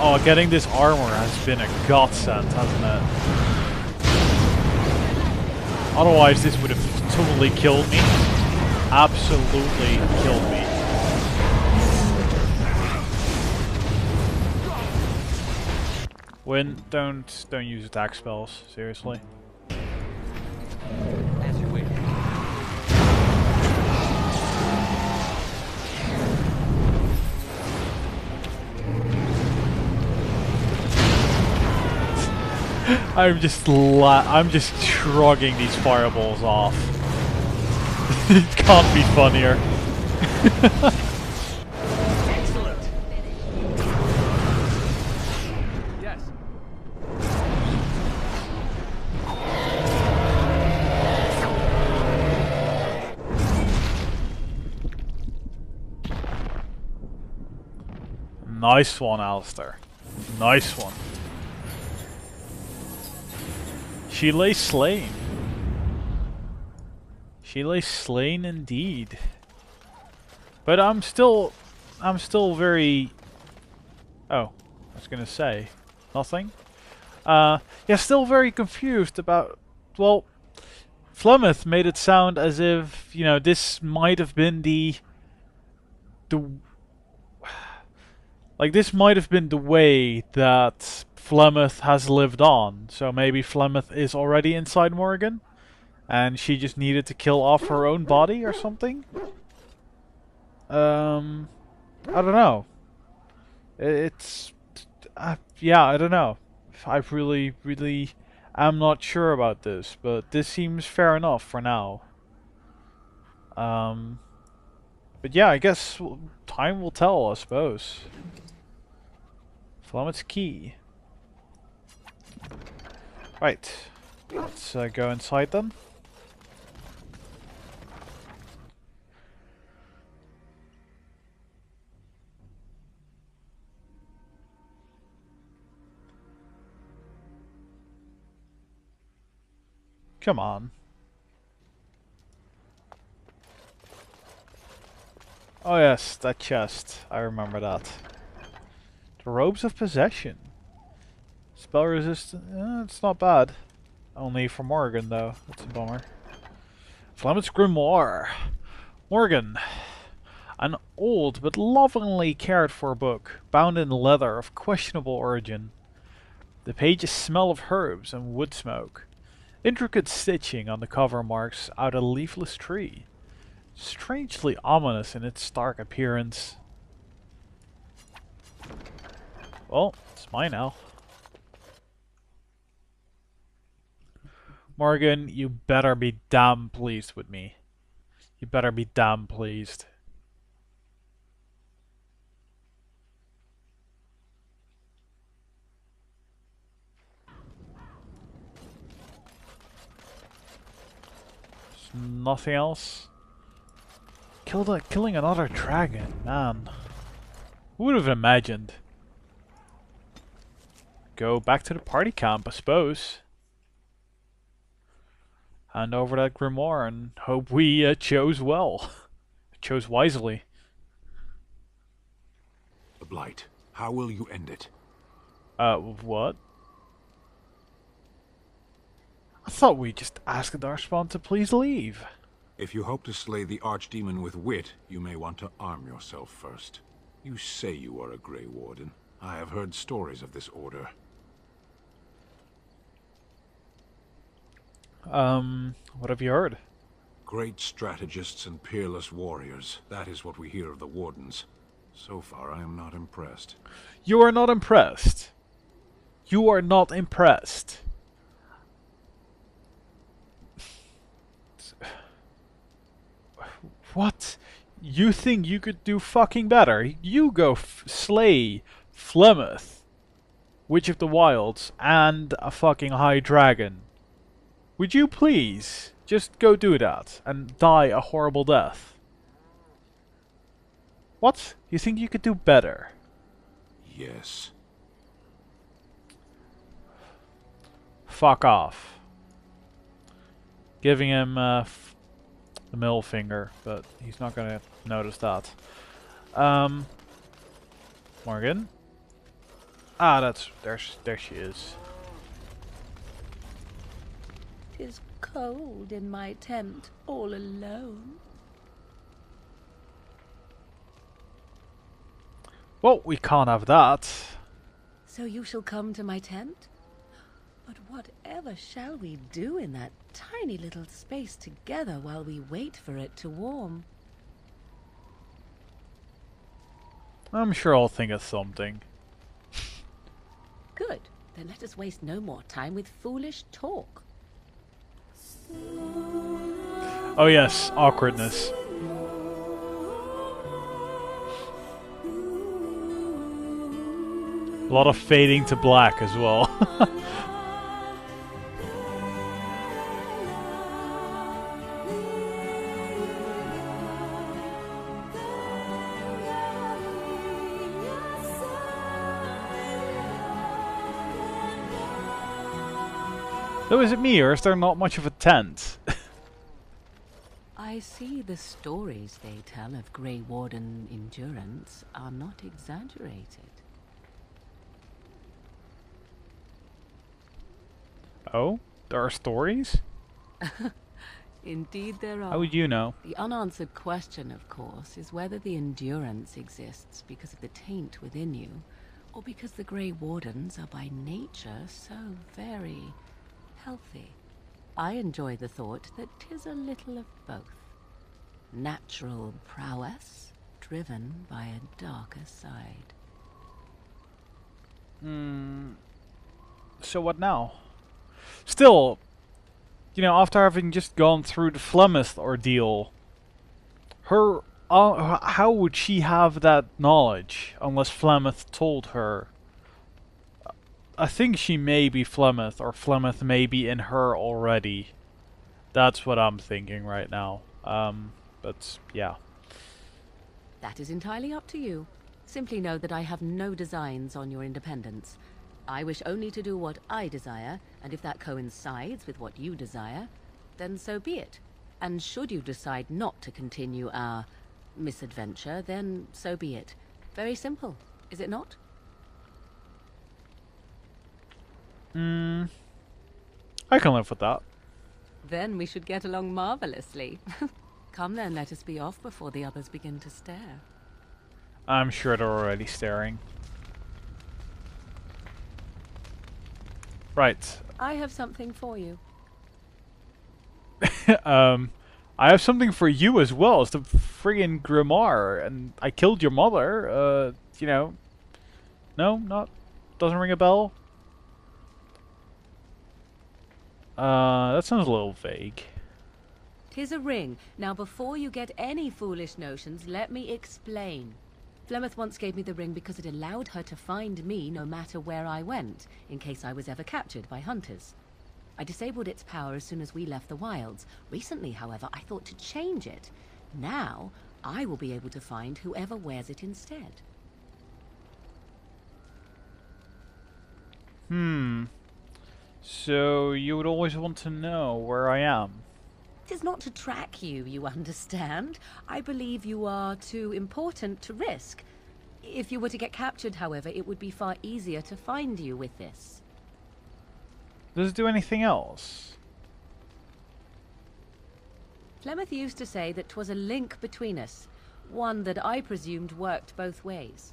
Oh, getting this armor has been a godsend, hasn't it? Otherwise, this would have totally killed me. Absolutely killed me. Don't use attack spells, seriously. As you wish. I'm just shrugging these fireballs off. It can't be funnier. Excellent. Yes. Nice one, Alistair. Nice one. She lay slain. She lay slain indeed. But I'm still very... Oh, I was gonna say nothing. Yeah, still very confused about... Well, Flemeth made it sound as if, you know, this might have been the like, this might have been the way that Flemeth has lived on. So maybe Flemeth is already inside Morrigan, and she just needed to kill off her own body or something? I don't know. It's... yeah, I don't know. I really am not sure about this, but this seems fair enough for now. But yeah, I guess time will tell, I suppose. Flemeth's key. Right. Let's go inside then. Come on. Oh yes, that chest. I remember that. The Robes of Possession. Spell resistant. It's not bad. Only for Morrigan though. That's a bummer. Flemeth's Grimoire. Morrigan. An old but lovingly cared for book, bound in leather of questionable origin. The pages smell of herbs and wood smoke. Intricate stitching on the cover marks out a leafless tree. Strangely ominous in its stark appearance. Well, it's mine now. Morgan, you better be damn pleased with me. You better be damn pleased. There's nothing else. Killing another dragon, man. Who would have imagined? Go back to the party camp, I suppose. Hand over that grimoire and hope we chose well. Chose wisely. The Blight. How will you end it? What? I thought we just asked our spawn to please leave. If you hope to slay the Archdemon with wit, you may want to arm yourself first. You say you are a Grey Warden. I have heard stories of this order. What have you heard? Great strategists and peerless warriors. That is what we hear of the Wardens. So far, I am not impressed. You are not impressed. You are not impressed. What? You think you could do fucking better? You go slay Flemeth, Witch of the Wilds, and a fucking high dragon. Would you please just go do that and die a horrible death? What? You think you could do better? Yes. Fuck off. Giving him the middle finger, but he's not gonna notice that. Morgan? Ah, there she is. 'Tis cold in my tent, all alone. Well, we can't have that. So you shall come to my tent? But whatever shall we do in that tiny little space together while we wait for it to warm? I'm sure I'll think of something. Good. Then let us waste no more time with foolish talk. Oh yes, awkwardness. A lot of fading to black as well. So is it me, or is there not much of a tent? I see the stories they tell of Grey Warden endurance are not exaggerated. Oh? There are stories? Indeed there are. How would you know? The unanswered question, of course, is whether the endurance exists because of the taint within you, or because the Grey Wardens are by nature so very healthy. I enjoy the thought that 'tis a little of both. Natural prowess, driven by a darker side. So what now? Still, you know, after having just gone through the Flemeth ordeal, how would she have that knowledge unless Flemeth told her? I think she may be Flemeth, or Flemeth may be in her already. That's what I'm thinking right now. But yeah. That is entirely up to you. Simply know that I have no designs on your independence. I wish only to do what I desire, and if that coincides with what you desire, then so be it. And should you decide not to continue our misadventure, then so be it. Very simple, is it not? I can live with that. Then we should get along marvelously. Come then, let us be off before the others begin to stare. I'm sure they're already staring. Right. I have something for you. I have something for you as well. It's the friggin' Grimoire, and I killed your mother. You know. No, not. Doesn't ring a bell. That sounds a little vague. 'Tis a ring. Now before you get any foolish notions, let me explain. Flemeth once gave me the ring because it allowed her to find me no matter where I went, in case I was ever captured by hunters. I disabled its power as soon as we left the wilds. Recently, however, I thought to change it. Now, I will be able to find whoever wears it instead. So you would always want to know where I am? It is not to track you, you understand. I believe you are too important to risk. If you were to get captured, however, it would be far easier to find you with this. Does it do anything else? Flemeth used to say that 'twas a link between us, one that I presumed worked both ways.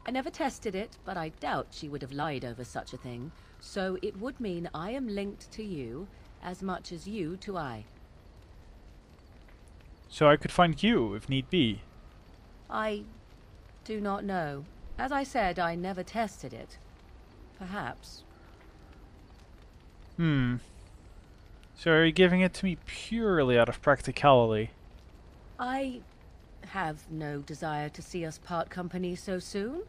I never tested it, but I doubt she would have lied over such a thing, so it would mean I am linked to you as much as you to I. So I could find you, if need be. I do not know. As I said, I never tested it. Perhaps. So are you giving it to me purely out of practicality? I have no desire to see us part company so soon.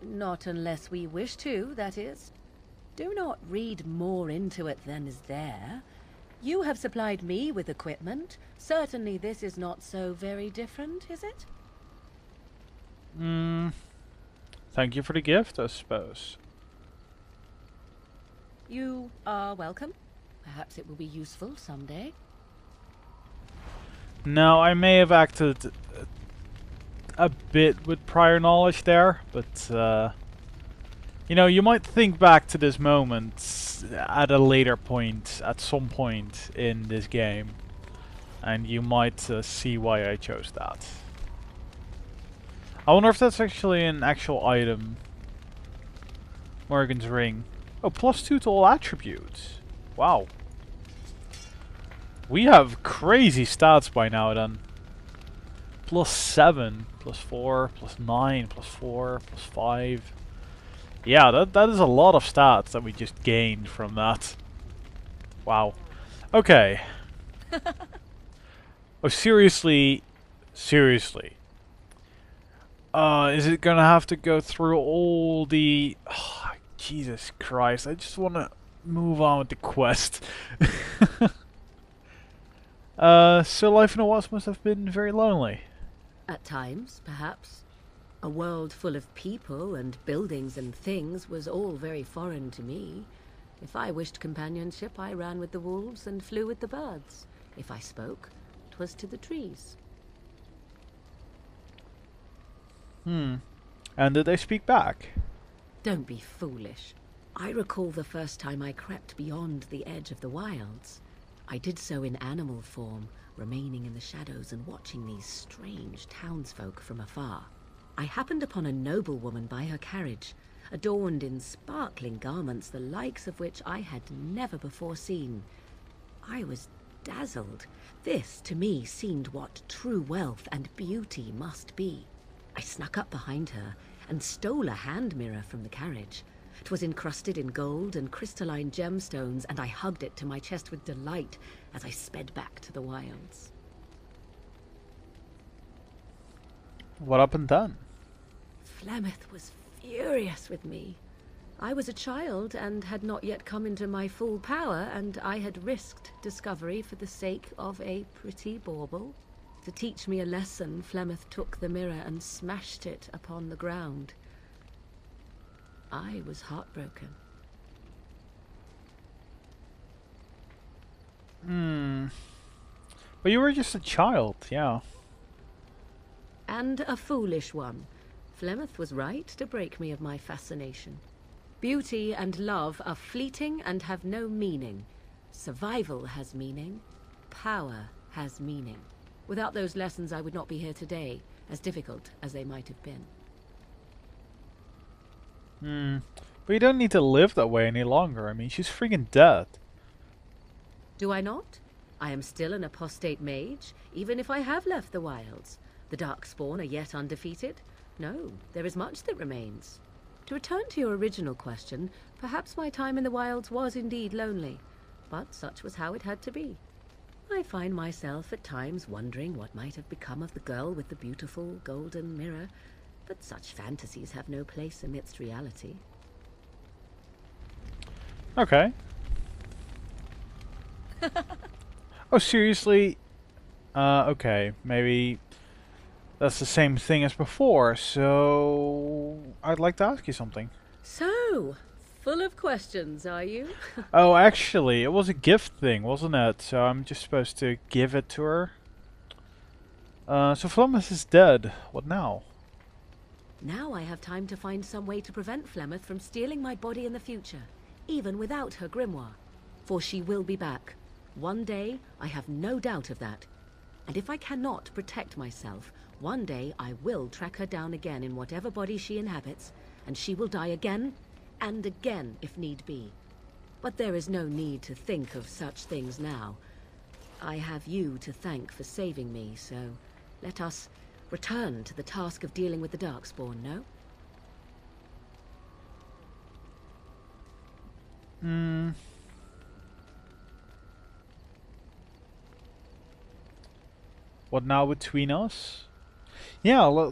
Not unless we wish to, that is. Do not read more into it than is there. You have supplied me with equipment. Certainly this is not so very different, is it? Thank you for the gift, I suppose. You are welcome. Perhaps it will be useful someday. Now, I may have acted a bit with prior knowledge there, but You know, you might think back to this moment at a later point, at some point in this game, and you might see why I chose that. I wonder if that's actually an actual item. Morgan's ring. Oh, +2 to all attributes. Wow. We have crazy stats by now then. +7, +4, +9, +4, +5. Yeah, that is a lot of stats that we just gained from that. Wow. Okay. Oh, seriously? Seriously. Is it gonna have to go through all the... Oh, Jesus Christ, I just wanna move on with the quest. So life in a wasp must have been very lonely. At times, perhaps. A world full of people and buildings and things was all very foreign to me. If I wished companionship, I ran with the wolves and flew with the birds. If I spoke, 'twas to the trees. And did they speak back? Don't be foolish. I recall the first time I crept beyond the edge of the wilds. I did so in animal form, remaining in the shadows and watching these strange townsfolk from afar. I happened upon a noblewoman by her carriage, adorned in sparkling garments the likes of which I had never before seen. I was dazzled. This, to me, seemed what true wealth and beauty must be. I snuck up behind her and stole a hand mirror from the carriage. 'Twas encrusted in gold and crystalline gemstones, and I hugged it to my chest with delight as I sped back to the wilds. What happened then? Flemeth was furious with me. I was a child and had not yet come into my full power, and I had risked discovery for the sake of a pretty bauble. To teach me a lesson, Flemeth took the mirror and smashed it upon the ground. I was heartbroken. But you were just a child, yeah. And a foolish one. Flemeth was right to break me of my fascination. Beauty and love are fleeting and have no meaning. Survival has meaning. Power has meaning. Without those lessons, I would not be here today, as difficult as they might have been. But you don't need to live that way any longer. I mean, she's freaking dead. Do I not? I am still an apostate mage, even if I have left the wilds. The Darkspawn are yet undefeated. No, there is much that remains. To return to your original question, perhaps my time in the wilds was indeed lonely, but such was how it had to be. I find myself at times wondering what might have become of the girl with the beautiful golden mirror, but such fantasies have no place amidst reality. Okay. Oh, seriously? Okay, maybe that's the same thing as before, so I'd like to ask you something. So, full of questions, are you? Oh, actually, it was a gift thing, wasn't it? So I'm just supposed to give it to her. So Flemeth is dead. What now? Now I have time to find some way to prevent Flemeth from stealing my body in the future, even without her grimoire. For she will be back. One day, I have no doubt of that. And if I cannot protect myself, one day I will track her down again in whatever body she inhabits, and she will die again and again if need be. But there is no need to think of such things now. I have you to thank for saving me, so let us return to the task of dealing with the Darkspawn, no? What now between us? Yeah,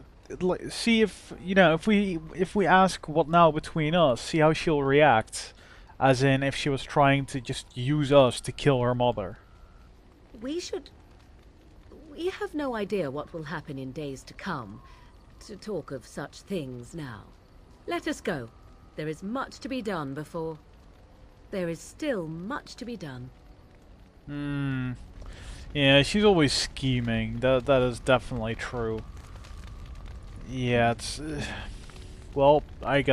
see if if we ask what now between us, see how she'll react, as in if she was trying to just use us to kill her mother. We have no idea what will happen in days to come, to talk of such things now. Let us go. There is much to be done before... There is still much to be done. Yeah, she's always scheming. That is definitely true. Yeah, it's... well, I guess...